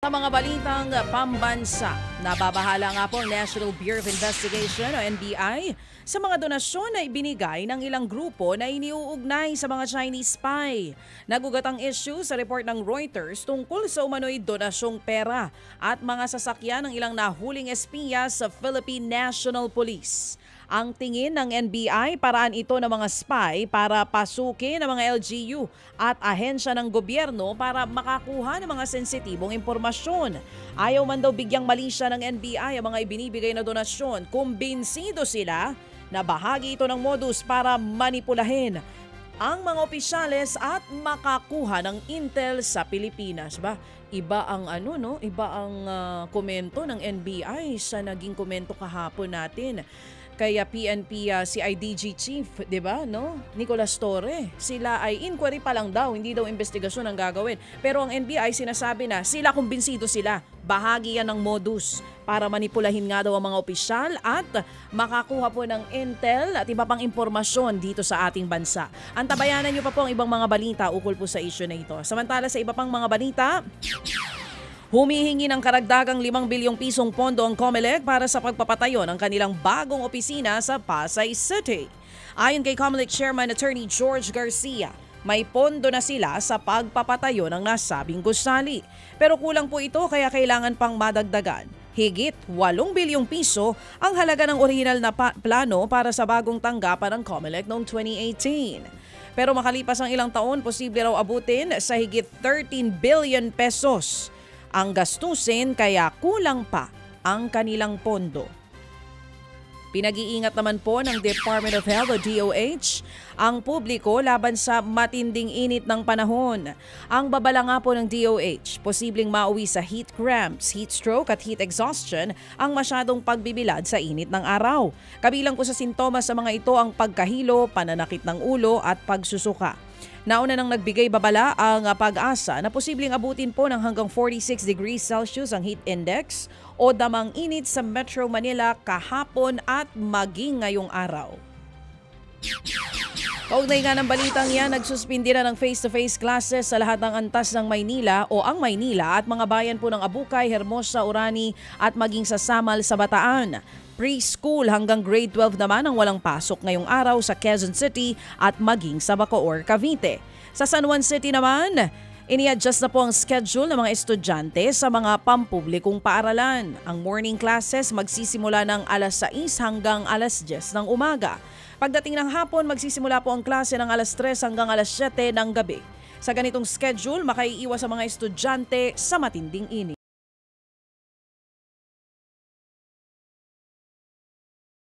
Sa mga balitang pambansa, nababahala nga po ang National Bureau of Investigation o NBI sa mga donasyon na ibinigay ng ilang grupo na iniuugnay sa mga Chinese spy. Nagugat ang issue sa report ng Reuters tungkol sa umano'y donasyong pera at mga sasakyan ng ilang nahuling espiya sa Philippine National Police. Ang tingin ng NBI, paraan ito ng mga spy para pasukin ang mga LGU at ahensya ng gobyerno para makakuha ng mga sensitibong impormasyon. Ayaw man daw bigyang mali siya ng NBI ang mga ibinibigay na donasyon. Kumbinsido sila na bahagi ito ng modus para manipulahin ang mga opisyales at makakuha ng intel sa Pilipinas. Iba ang komento ng NBI sa naging komento kahapon natin. Kaya PNP CIDG Chief, 'di ba, no? Nicolas Torre. Sila ay inquiry pa lang daw, hindi daw investigasyon ang gagawin. Pero ang NBI sinasabi na sila kumbinsido sila. Bahagi yan ng modus para manipulahin nga daw ang mga opisyal at makakuha po ng intel at iba pang impormasyon dito sa ating bansa. Antabayanan niyo pa po ang ibang mga balita ukol po sa issue na ito. Samantala sa iba pang mga balita, humihingi ng karagdagang 5 bilyong pisong pondo ang COMELEC para sa pagpapatayo ng kanilang bagong opisina sa Pasay City. Ayon kay COMELEC Chairman Attorney George Garcia, may pondo na sila sa pagpapatayo ng nasabing gusali. Pero kulang po ito kaya kailangan pang madagdagan. Higit 8 bilyong piso ang halaga ng orihinal na plano para sa bagong tanggapan ng COMELEC noong 2018. Pero makalipas ang ilang taon, posible raw abutin sa higit 13 billion pesos ang gastusin kaya kulang pa ang kanilang pondo. Pinag-iingat naman po ng Department of Health o DOH ang publiko laban sa matinding init ng panahon. Ang babala nga po ng DOH, posibleng mauwi sa heat cramps, heat stroke at heat exhaustion ang masyadong pagbibilad sa init ng araw. Kabilang po sa sintomas sa mga ito ang pagkahilo, pananakit ng ulo at pagsusuka. Nauna nang nagbigay babala ang Pag-asa na posibleng abutin po ng hanggang 46 degrees Celsius ang heat index o damang init sa Metro Manila kahapon at maging ngayong araw. Kaugnay nga ng balitang yan, nagsuspindi na ng face-to-face classes sa lahat ng antas ng Maynila o ang Maynila at mga bayan po ng Abukay, Hermosa, Orani at maging sa Samal sa Bataan. Preschool hanggang grade 12 naman ang walang pasok ngayong araw sa Quezon City at maging sa Bacoor, Cavite. Sa San Juan City naman, ini-adjust na po ang schedule ng mga estudyante sa mga pampublikong paaralan. Ang morning classes magsisimula ng alas 6 hanggang alas 10 ng umaga. Pagdating ng hapon, magsisimula po ang klase ng alas 3 hanggang alas 7 ng gabi. Sa ganitong schedule, makaiiwas ang mga estudyante sa matinding init.